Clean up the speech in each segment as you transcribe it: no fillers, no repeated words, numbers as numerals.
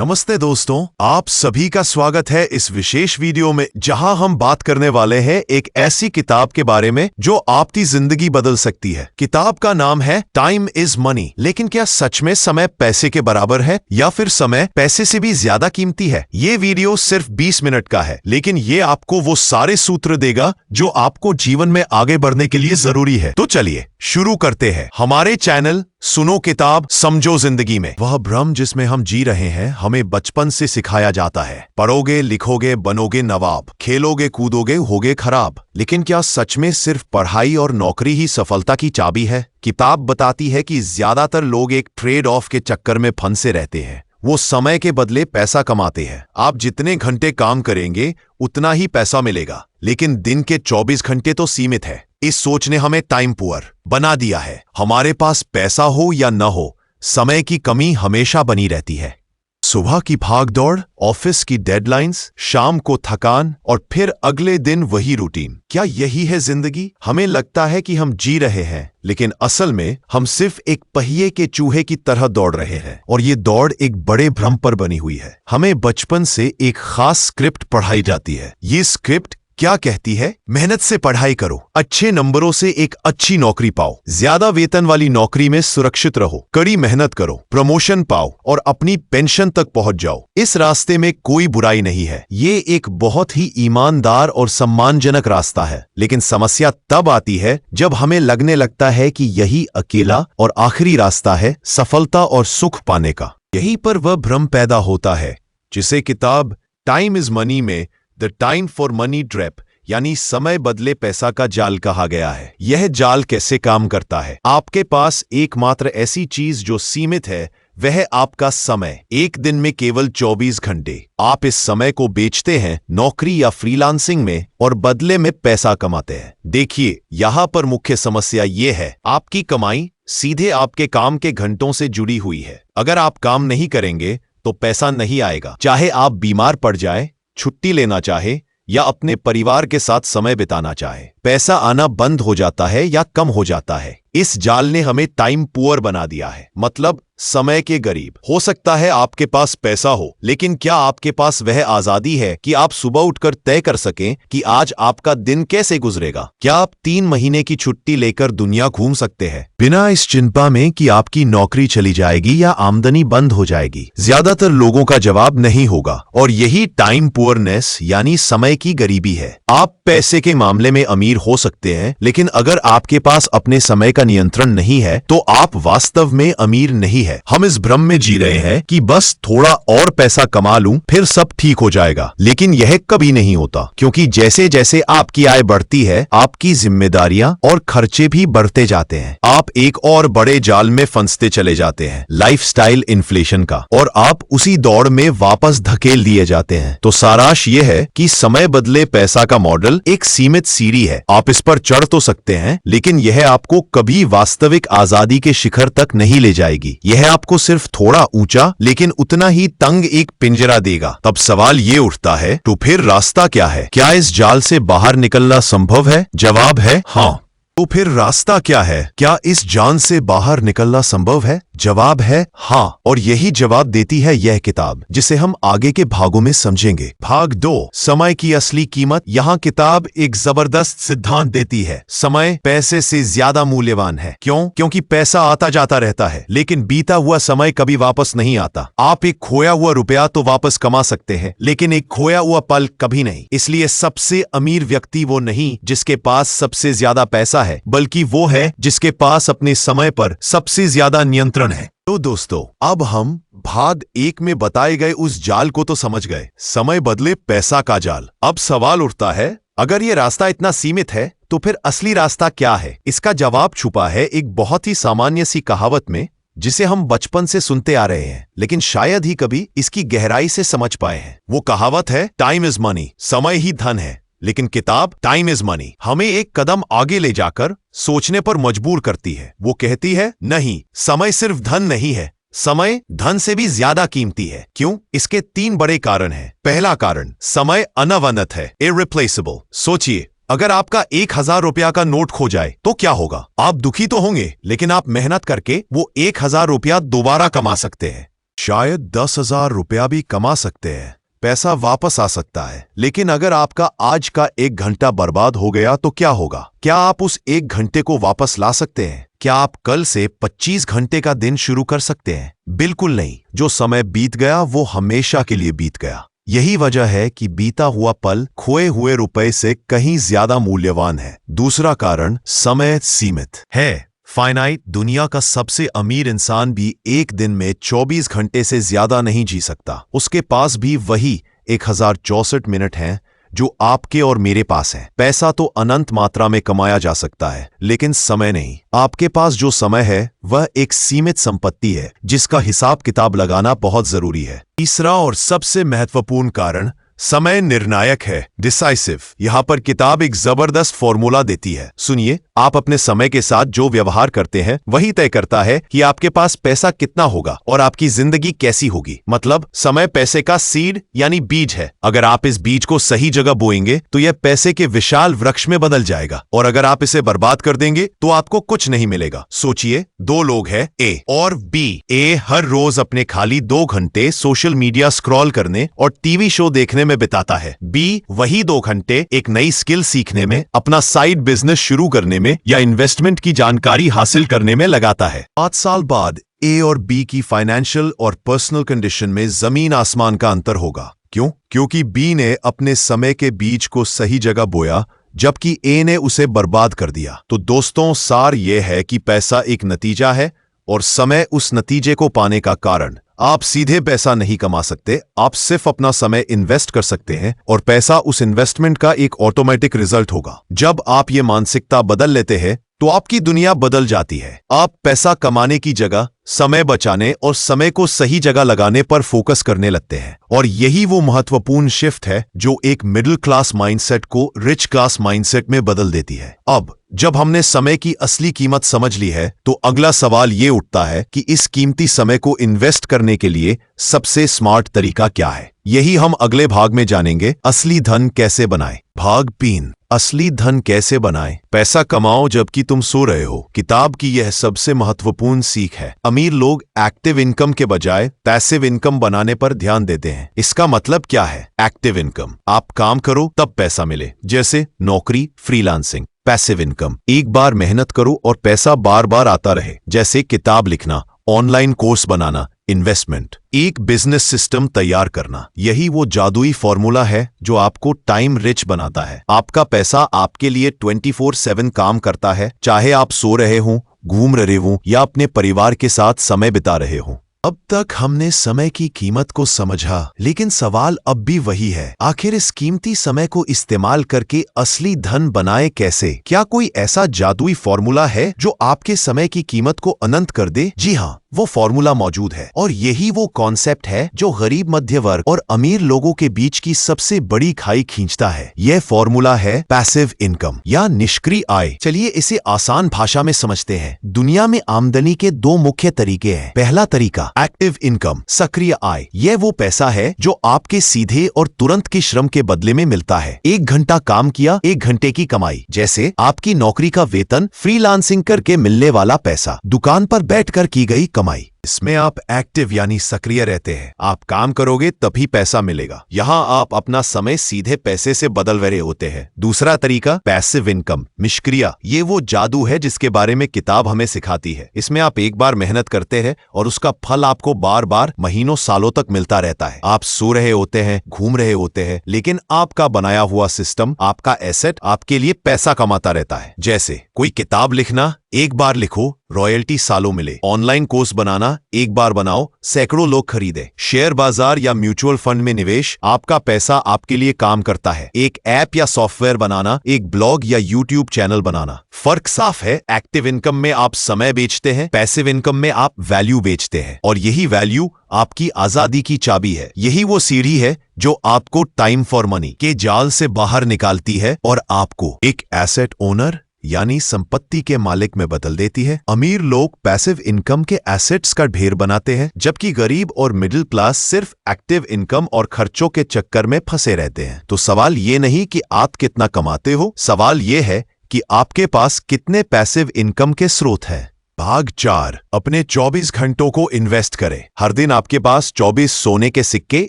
नमस्ते दोस्तों, आप सभी का स्वागत है इस विशेष वीडियो में जहां हम बात करने वाले हैं एक ऐसी किताब के बारे में जो आपकी जिंदगी बदल सकती है। किताब का नाम है टाइम इज मनी। लेकिन क्या सच में समय पैसे के बराबर है या फिर समय पैसे से भी ज्यादा कीमती है? ये वीडियो सिर्फ 20 मिनट का है, लेकिन ये आपको वो सारे सूत्र देगा जो आपको जीवन में आगे बढ़ने के लिए जरूरी है। तो चलिए शुरू करते हैं। हमारे चैनल सुनो किताब समझो जिंदगी में वह भ्रम जिसमें हम जी रहे हैं हमें बचपन से सिखाया जाता है। पढ़ोगे, लिखोगे, बनोगे नवाब, खेलोगे, कूदोगे, होगे खराब। लेकिन क्या सच में सिर्फ पढ़ाई और नौकरी ही सफलता की चाबी है? किताब बताती है कि ज्यादातर लोग एक ट्रेड ऑफ के चक्कर में फंसे रहते हैं। वो समय के बदले पैसा कमाते हैं। आप जितने घंटे काम करेंगे उतना ही पैसा मिलेगा, लेकिन दिन के 24 घंटे तो सीमित है। इस सोच ने हमें टाइम पुअर बना दिया है। हमारे पास पैसा हो या न हो, समय की कमी हमेशा बनी रहती है। सुबह की भागदौड़, ऑफिस की डेडलाइंस, शाम को थकान और फिर अगले दिन वही रूटीन। क्या यही है जिंदगी? हमें लगता है कि हम जी रहे हैं, लेकिन असल में हम सिर्फ एक पहिए के चूहे की तरह दौड़ रहे हैं। और ये दौड़ एक बड़े भ्रम पर बनी हुई है। हमें बचपन से एक खास स्क्रिप्ट पढ़ाई जाती है। ये स्क्रिप्ट क्या कहती है? मेहनत से पढ़ाई करो, अच्छे नंबरों से एक अच्छी नौकरी पाओ, ज्यादा वेतन वाली नौकरी में सुरक्षित रहो, कड़ी मेहनत करो, प्रमोशन पाओ और अपनी पेंशन तक पहुंच जाओ। इस रास्ते में कोई बुराई नहीं है। ये एक बहुत ही ईमानदार और सम्मानजनक रास्ता है। लेकिन समस्या तब आती है जब हमें लगने लगता है कि यही अकेला और आखिरी रास्ता है सफलता और सुख पाने का। यहीं पर वह भ्रम पैदा होता है जिसे किताब टाइम इज मनी में the time for money trap यानी समय बदले पैसा का जाल कहा गया है। यह जाल कैसे काम करता है? आपके पास एकमात्र ऐसी चीज जो सीमित है वह आपका समय। एक दिन में केवल 24 घंटे। आप इस समय को बेचते हैं नौकरी या फ्रीलांसिंग में और बदले में पैसा कमाते हैं। देखिए, यहां पर मुख्य समस्या ये है, आपकी कमाई सीधे आपके काम के घंटों से जुड़ी हुई है। अगर आप काम नहीं करेंगे तो पैसा नहीं आएगा। चाहे आप बीमार पड़ जाए, छुट्टी लेना चाहे या अपने परिवार के साथ समय बिताना चाहे, पैसा आना बंद हो जाता है या कम हो जाता है। इस जाल ने हमें टाइम पुअर बना दिया है, मतलब समय के गरीब। हो सकता है आपके पास पैसा हो, लेकिन क्या आपके पास वह आजादी है कि आप सुबह उठकर तय कर सकें कि आज आपका दिन कैसे गुजरेगा? क्या आप 3 महीने की छुट्टी लेकर दुनिया घूम सकते हैं बिना इस चिंता में कि आपकी नौकरी चली जाएगी या आमदनी बंद हो जाएगी? ज्यादातर लोगों का जवाब नहीं होगा, और यही टाइम पुअरनेस यानी समय की गरीबी है। आप पैसे के मामले में अमीर हो सकते हैं, लेकिन अगर आपके पास अपने समय का नियंत्रण नहीं है तो आप वास्तव में अमीर नहीं है। हम इस भ्रम में जी रहे हैं कि बस थोड़ा और पैसा कमा लूं फिर सब ठीक हो जाएगा, लेकिन यह कभी नहीं होता, क्योंकि जैसे जैसे आपकी आय बढ़ती है आपकी जिम्मेदारियां और खर्चे भी बढ़ते जाते हैं। आप एक और बड़े जाल में फंसते चले जाते हैं, लाइफस्टाइल इन्फ्लेशन का, और आप उसी दौड़ में वापस धकेल दिए जाते हैं। तो सारांश यह है कि समय बदले पैसा का मॉडल एक सीमित सीढ़ी है। आप इस पर चढ़ तो सकते हैं, लेकिन यह आपको कभी वास्तविक आजादी के शिखर तक नहीं ले जाएगी। यह आपको सिर्फ थोड़ा ऊंचा लेकिन उतना ही तंग एक पिंजरा देगा। तब सवाल ये उठता है, तो फिर रास्ता क्या है? क्या इस जाल से बाहर निकलना संभव है? जवाब है हाँ। तो फिर रास्ता क्या है? क्या इस जाल से बाहर निकलना संभव है? जवाब है हाँ, और यही जवाब देती है यह किताब, जिसे हम आगे के भागों में समझेंगे। भाग 2, समय की असली कीमत। यहाँ किताब एक जबरदस्त सिद्धांत देती है, समय पैसे से ज्यादा मूल्यवान है। क्यों? क्योंकि पैसा आता जाता रहता है, लेकिन बीता हुआ समय कभी वापस नहीं आता। आप एक खोया हुआ रुपया तो वापस कमा सकते हैं, लेकिन एक खोया हुआ पल कभी नहीं। इसलिए सबसे अमीर व्यक्ति वो नहीं जिसके पास सबसे ज्यादा पैसा है, बल्कि वो है जिसके पास अपने समय पर सबसे ज्यादा नियंत्रण है। तो दोस्तों, अब हम भाग 1 में बताए गए उस जाल को तो समझ गए, समय बदले पैसा का जाल। अब सवाल उठता है, अगर ये रास्ता इतना सीमित है तो फिर असली रास्ता क्या है? इसका जवाब छुपा है एक बहुत ही सामान्य सी कहावत में, जिसे हम बचपन से सुनते आ रहे हैं, लेकिन शायद ही कभी इसकी गहराई से समझ पाए हैं। वो कहावत है, टाइम इज मनी, समय ही धन है। लेकिन किताब टाइम इज मनी हमें एक कदम आगे ले जाकर सोचने पर मजबूर करती है। वो कहती है, नहीं, समय सिर्फ धन नहीं है, समय धन से भी ज्यादा कीमती है। क्यों? इसके 3 बड़े कारण हैं। पहला कारण, समय अनवनत है, इररिप्लेसेबल। सोचिए, अगर आपका 1000 रुपया का नोट खो जाए तो क्या होगा? आप दुखी तो होंगे, लेकिन आप मेहनत करके वो 1000 रुपया दोबारा कमा सकते हैं। शायद 10,000 रुपया भी कमा सकते हैं। पैसा वापस आ सकता है, लेकिन अगर आपका आज का 1 घंटा बर्बाद हो गया तो क्या होगा? क्या आप उस 1 घंटे को वापस ला सकते हैं? क्या आप कल से 25 घंटे का दिन शुरू कर सकते हैं? बिल्कुल नहीं। जो समय बीत गया वो हमेशा के लिए बीत गया। यही वजह है कि बीता हुआ पल खोए हुए रुपए से कहीं ज्यादा मूल्यवान है। दूसरा कारण समय सीमित है। फाइनाइट दुनिया का सबसे अमीर इंसान भी एक दिन में 24 घंटे से ज्यादा नहीं जी सकता। उसके पास भी वही 1064 मिनट हैं जो आपके और मेरे पास हैं। पैसा तो अनंत मात्रा में कमाया जा सकता है, लेकिन समय नहीं। आपके पास जो समय है वह एक सीमित संपत्ति है जिसका हिसाब किताब लगाना बहुत जरूरी है। तीसरा और सबसे महत्वपूर्ण कारण समय निर्णायक है, डिसाइसिव। यहां पर किताब एक जबरदस्त फॉर्मूला देती है। सुनिए, आप अपने समय के साथ जो व्यवहार करते हैं वही तय करता है कि आपके पास पैसा कितना होगा और आपकी जिंदगी कैसी होगी। मतलब समय पैसे का सीड यानी बीज है। अगर आप इस बीज को सही जगह बोएंगे तो यह पैसे के विशाल वृक्ष में बदल जाएगा, और अगर आप इसे बर्बाद कर देंगे तो आपको कुछ नहीं मिलेगा। सोचिए, 2 लोग हैं, ए और बी। ए हर रोज अपने खाली 2 घंटे सोशल मीडिया स्क्रॉल करने और टीवी शो देखने में बिताता है। बी वही 2 घंटे एक नई स्किल सीखने में, अपना साइड बिजनेस शुरू करने में या इन्वेस्टमेंट की जानकारी हासिल करने में लगाता है। 5 साल बाद ए और बी की फाइनेंशियल और पर्सनल कंडीशन में जमीन आसमान का अंतर होगा। क्यों? क्योंकि बी ने अपने समय के बीज को सही जगह बोया, जबकि ए ने उसे बर्बाद कर दिया। तो दोस्तों, सार यह है कि पैसा एक नतीजा है और समय उस नतीजे को पाने का कारण। आप सीधे पैसा नहीं कमा सकते, आप सिर्फ अपना समय इन्वेस्ट कर सकते हैं और पैसा उस इन्वेस्टमेंट का एक ऑटोमेटिक रिजल्ट होगा। जब आप ये मानसिकता बदल लेते हैं तो आपकी दुनिया बदल जाती है। आप पैसा कमाने की जगह समय बचाने और समय को सही जगह लगाने पर फोकस करने लगते हैं। और यही वो महत्वपूर्ण शिफ्ट है जो एक मिडिल क्लास माइंडसेट को रिच क्लास माइंडसेट में बदल देती है। अब जब हमने समय की असली कीमत समझ ली है तो अगला सवाल ये उठता है कि इस कीमती समय को इन्वेस्ट करने के लिए सबसे स्मार्ट तरीका क्या है। यही हम अगले भाग में जानेंगे। असली धन कैसे बनाएं। भाग 3, असली धन कैसे बनाएं। पैसा कमाओ जबकि तुम सो रहे हो। किताब की यह सबसे महत्वपूर्ण सीख है। अमीर लोग एक्टिव इनकम के बजाय पैसिव इनकम बनाने पर ध्यान देते हैं। इसका मतलब क्या है? एक्टिव इनकम, आप काम करो तब पैसा मिले, जैसे नौकरी, फ्रीलांसिंग। पैसिव इनकम, एक बार मेहनत करो और पैसा बार बार आता रहे, जैसे किताब लिखना, ऑनलाइन कोर्स बनाना, इन्वेस्टमेंट। एक बिजनेस सिस्टम तैयार करना। यही वो जादुई फॉर्मूला है जो आपको टाइम रिच बनाता है। आपका पैसा आपके लिए 24/7 काम करता है, चाहे आप सो रहे हों, घूम रहे हों या अपने परिवार के साथ समय बिता रहे हों। अब तक हमने समय की कीमत को समझा, लेकिन सवाल अब भी वही है, आखिर इस कीमती समय को इस्तेमाल करके असली धन बनाए कैसे? क्या कोई ऐसा जादुई फॉर्मूला है जो आपके समय की कीमत को अनंत कर दे? जी हाँ, वो फॉर्मूला मौजूद है, और यही वो कॉन्सेप्ट है जो गरीब, मध्य वर्ग और अमीर लोगों के बीच की सबसे बड़ी खाई खींचता है। यह फॉर्मूला है पैसिव इनकम या निष्क्रिय आय। चलिए इसे आसान भाषा में समझते हैं। दुनिया में आमदनी के 2 मुख्य तरीके हैं। पहला तरीका एक्टिव इनकम, सक्रिय आय। यह वो पैसा है जो आपके सीधे और तुरंत के श्रम के बदले में मिलता है। 1 घंटा काम किया, 1 घंटे की कमाई। जैसे आपकी नौकरी का वेतन, फ्रीलांसिंग करके मिलने वाला पैसा, दुकान पर बैठकर की गई कमाई। इसमें आप एक्टिव यानी सक्रिय रहते हैं। आप काम करोगे तभी पैसा मिलेगा। यहाँ आप अपना समय सीधे पैसे से बदल रहे होते हैं। दूसरा तरीका पैसिव इनकम, निष्क्रिय। ये वो जादू है जिसके बारे में किताब हमें सिखाती है। इसमें आप एक बार मेहनत करते हैं और उसका फल आपको बार बार, महीनों, सालों तक मिलता रहता है। आप सो रहे होते हैं, घूम रहे होते हैं, लेकिन आपका बनाया हुआ सिस्टम, आपका एसेट आपके लिए पैसा कमाता रहता है। जैसे कोई किताब लिखना, एक बार लिखो, रॉयल्टी सालों मिले। ऑनलाइन कोर्स बनाना, एक बार बनाओ, सैकड़ों लोग खरीदे। शेयर बाजार या म्यूचुअल फंड में निवेश, आपका पैसा आपके लिए काम करता है। एक ऐप या सॉफ्टवेयर बनाना, एक ब्लॉग या यूट्यूब चैनल बनाना। फर्क साफ है, एक्टिव इनकम में आप समय बेचते हैं, पैसिव इनकम में आप वैल्यू बेचते हैं, और यही वैल्यू आपकी आजादी की चाबी है। यही वो सीढ़ी है जो आपको टाइम फॉर मनी के जाल से बाहर निकालती है और आपको एक एसेट ओनर यानी संपत्ति के मालिक में बदल देती है। अमीर लोग पैसिव इनकम के एसेट्स का ढेर बनाते हैं, जबकि गरीब और मिडिल क्लास सिर्फ एक्टिव इनकम और खर्चों के चक्कर में फंसे रहते हैं। तो सवाल ये नहीं कि आप कितना कमाते हो, सवाल ये है कि आपके पास कितने पैसिव इनकम के स्रोत हैं। भाग 4, अपने 24 घंटों को इन्वेस्ट करें। हर दिन आपके पास 24 सोने के सिक्के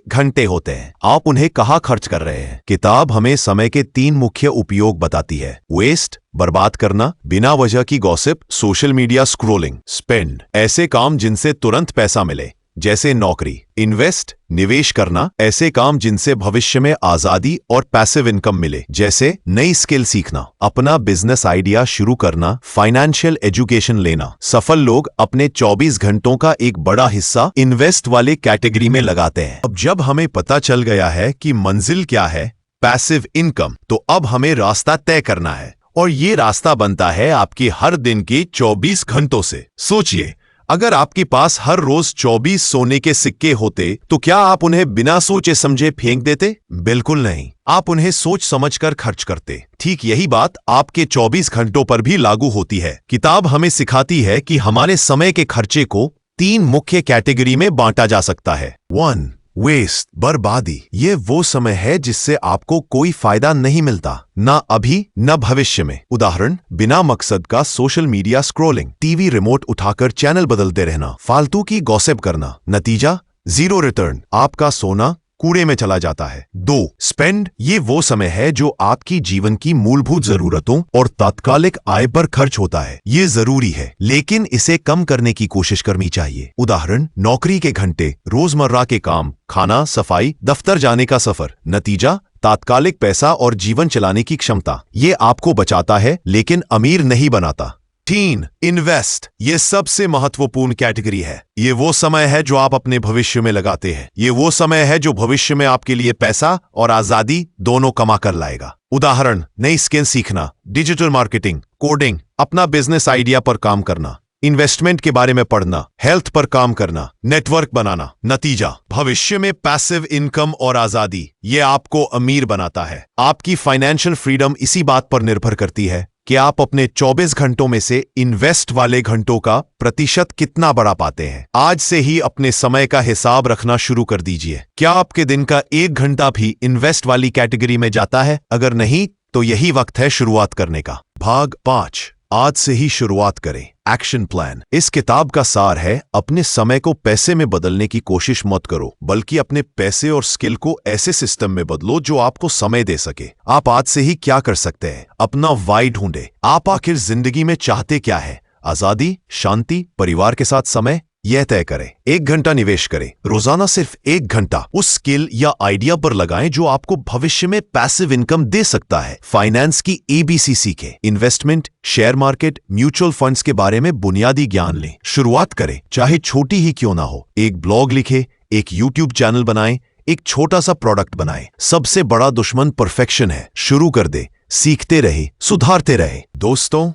घंटे होते हैं। आप उन्हें कहाँ खर्च कर रहे हैं? किताब हमें समय के 3 मुख्य उपयोग बताती है। वेस्ट, बर्बाद करना, बिना वजह की gossip, social media scrolling. Spend, ऐसे काम जिनसे तुरंत पैसा मिले, जैसे नौकरी। इन्वेस्ट, निवेश करना, ऐसे काम जिनसे भविष्य में आजादी और पैसिव इनकम मिले, जैसे नई स्किल सीखना, अपना बिजनेस आइडिया शुरू करना, फाइनेंशियल एजुकेशन लेना। सफल लोग अपने 24 घंटों का एक बड़ा हिस्सा इन्वेस्ट वाले कैटेगरी में लगाते हैं। अब जब हमें पता चल गया है कि मंजिल क्या है, पैसिव इनकम, तो अब हमें रास्ता तय करना है, और ये रास्ता बनता है आपके हर दिन के 24 घंटों से। सोचिए, अगर आपके पास हर रोज 24 सोने के सिक्के होते तो क्या आप उन्हें बिना सोचे समझे फेंक देते? बिल्कुल नहीं, आप उन्हें सोच समझकर खर्च करते। ठीक यही बात आपके 24 घंटों पर भी लागू होती है। किताब हमें सिखाती है कि हमारे समय के खर्चे को 3 मुख्य कैटेगरी में बांटा जा सकता है। 1. वेस्ट, बर्बादी। ये वो समय है जिससे आपको कोई फायदा नहीं मिलता, ना अभी न भविष्य में। उदाहरण, बिना मकसद का social media scrolling, TV remote उठाकर चैनल बदलते रहना, फालतू की गॉसिप करना। नतीजा, 0 रिटर्न, आपका सोना कूड़े में चला जाता है। 2. स्पेंड, ये वो समय है जो आपकी जीवन की मूलभूत जरूरतों और तात्कालिक आय पर खर्च होता है। ये जरूरी है, लेकिन इसे कम करने की कोशिश करनी चाहिए। उदाहरण, नौकरी के घंटे, रोजमर्रा के काम, खाना, सफाई, दफ्तर जाने का सफर। नतीजा, तात्कालिक पैसा और जीवन चलाने की क्षमता। ये आपको बचाता है लेकिन अमीर नहीं बनाता। 3. इन्वेस्ट, ये सबसे महत्वपूर्ण कैटेगरी है। ये वो समय है जो आप अपने भविष्य में लगाते हैं। ये वो समय है जो भविष्य में आपके लिए पैसा और आजादी दोनों कमा कर लाएगा। उदाहरण, नई स्किल सीखना, डिजिटल मार्केटिंग, कोडिंग, अपना बिजनेस आइडिया पर काम करना, इन्वेस्टमेंट के बारे में पढ़ना, हेल्थ पर काम करना, नेटवर्क बनाना। नतीजा, भविष्य में पैसिव इनकम और आजादी। ये आपको अमीर बनाता है। आपकी फाइनेंशियल फ्रीडम इसी बात पर निर्भर करती है कि आप अपने 24 घंटों में से इन्वेस्ट वाले घंटों का प्रतिशत कितना बढ़ा पाते हैं। आज से ही अपने समय का हिसाब रखना शुरू कर दीजिए। क्या आपके दिन का 1 घंटा भी इन्वेस्ट वाली कैटेगरी में जाता है? अगर नहीं, तो यही वक्त है शुरुआत करने का। भाग 5, आज से ही शुरुआत करें। Action plan. इस किताब का सार है, अपने समय को पैसे में बदलने की कोशिश मत करो, बल्कि अपने पैसे और स्किल को ऐसे सिस्टम में बदलो जो आपको समय दे सके। आप आज से ही क्या कर सकते हैं? अपना वाई ढूंढे। आप आखिर जिंदगी में चाहते क्या है? आजादी, शांति, परिवार के साथ समय? यह तय करें। 1 घंटा निवेश करें। रोजाना सिर्फ 1 घंटा उस स्किल या आइडिया पर लगाएं जो आपको भविष्य में पैसिव इनकम दे सकता है। फाइनेंस की ABC सीखें। Investment, share market, mutual funds के बारे में बुनियादी ज्ञान लें। शुरुआत करें, चाहे छोटी ही क्यों ना हो। एक ब्लॉग लिखें, एक YouTube चैनल बनाएं, एक छोटा सा प्रोडक्ट बनाएं। सबसे बड़ा दुश्मन परफेक्शन है। शुरू कर दे, सीखते रहे, सुधारते रहे। दोस्तों,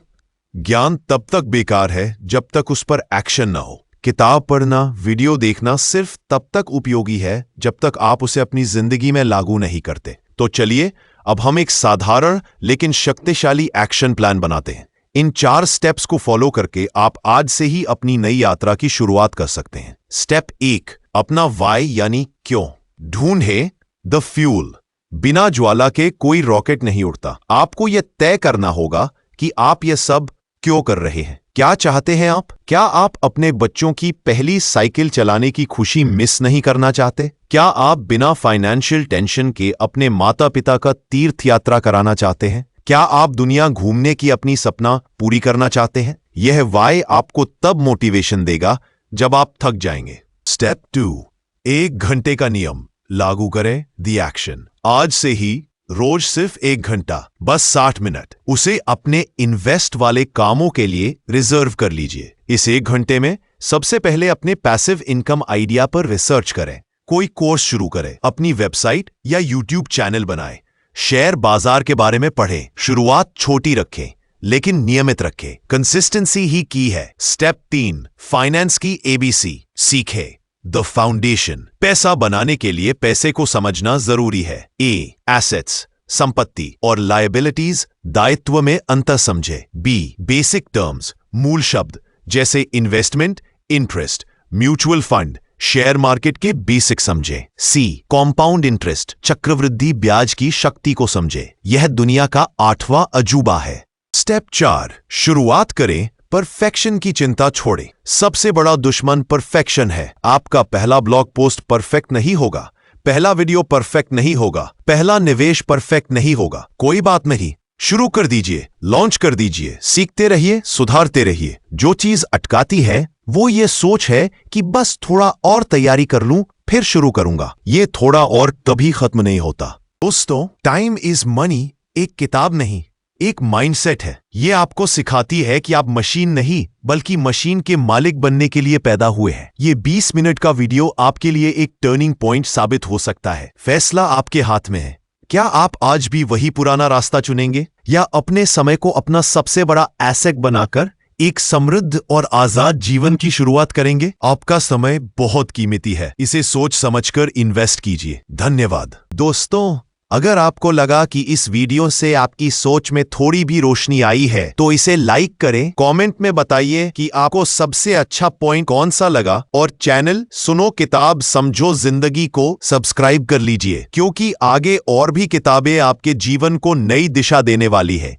ज्ञान तब तक बेकार है जब तक उस पर एक्शन ना हो। किताब पढ़ना, वीडियो देखना सिर्फ तब तक उपयोगी है जब तक आप उसे अपनी जिंदगी में लागू नहीं करते। तो चलिए, अब हम एक साधारण लेकिन शक्तिशाली एक्शन प्लान बनाते हैं। इन 4 स्टेप्स को फॉलो करके आप आज से ही अपनी नई यात्रा की शुरुआत कर सकते हैं। स्टेप 1, अपना वाई यानी क्यों। ढूंढे द फ्यूल। बिना ज्वाला के कोई रॉकेट नहीं उड़ता। आपको यह तय करना होगा कि आप यह सब क्यों कर रहे हैं। क्या चाहते हैं आप? क्या आप अपने बच्चों की पहली साइकिल चलाने की खुशी मिस नहीं करना चाहते? क्या आप बिना फाइनेंशियल टेंशन के अपने माता पिता का तीर्थ यात्रा कराना चाहते हैं? क्या आप दुनिया घूमने की अपनी सपना पूरी करना चाहते हैं? यह वाई आपको तब मोटिवेशन देगा जब आप थक जाएंगे। स्टेप 2, 1 घंटे का नियम लागू करें। The action. आज से ही रोज सिर्फ 1 घंटा, बस 60 मिनट, उसे अपने इन्वेस्ट वाले कामों के लिए रिजर्व कर लीजिए। इस 1 घंटे में सबसे पहले अपने पैसिव इनकम आइडिया पर रिसर्च करें। कोई कोर्स शुरू करें, अपनी वेबसाइट या YouTube चैनल बनाएं, शेयर बाजार के बारे में पढ़ें। शुरुआत छोटी रखें लेकिन नियमित रखें। कंसिस्टेंसी ही की है। स्टेप 3, फाइनेंस की ABC सीखें। The foundation. पैसा बनाने के लिए पैसे को समझना जरूरी है। एसेट्स, संपत्ति, और लायबिलिटीज, दायित्व में अंतर समझे। बेसिक टर्म्स, मूल शब्द जैसे investment, interest, mutual fund, share market के बेसिक समझे। कॉम्पाउंड इंटरेस्ट, चक्रवृद्धि ब्याज की शक्ति को समझे। यह दुनिया का 8वां अजूबा है। स्टेप 4, शुरुआत करें परफेक्शन की चिंता छोड़ें। सबसे बड़ा दुश्मन परफेक्शन है। आपका पहला ब्लॉग पोस्ट परफेक्ट नहीं होगा, पहला वीडियो परफेक्ट नहीं होगा, पहला निवेश परफेक्ट नहीं होगा। कोई बात नहीं, शुरू कर दीजिए, लॉन्च कर दीजिए, सीखते रहिए, सुधारते रहिए। जो चीज अटकाती है वो ये सोच है कि बस थोड़ा और तैयारी कर लूं फिर शुरू करूंगा। ये थोड़ा और कभी खत्म नहीं होता। दोस्तों, टाइम इज मनी एक किताब नहीं, एक माइंडसेट है। ये आपको सिखाती है कि आप मशीन नहीं बल्कि मशीन के मालिक बनने के लिए पैदा हुए हैं। ये 20 मिनट का वीडियो आपके लिए एक टर्निंग पॉइंट साबित हो सकता है। फैसला आपके हाथ में है। क्या आप आज भी वही पुराना रास्ता चुनेंगे या अपने समय को अपना सबसे बड़ा एसेट बनाकर एक समृद्ध और आजाद जीवन की शुरुआत करेंगे? आपका समय बहुत कीमती है, इसे सोच समझकर इन्वेस्ट कीजिए। धन्यवाद। दोस्तों, अगर आपको लगा कि इस वीडियो से आपकी सोच में थोड़ी भी रोशनी आई है तो इसे लाइक करें, कमेंट में बताइए कि आपको सबसे अच्छा पॉइंट कौन सा लगा और चैनल सुनो किताब समझो जिंदगी को सब्सक्राइब कर लीजिए, क्योंकि आगे और भी किताबें आपके जीवन को नई दिशा देने वाली है।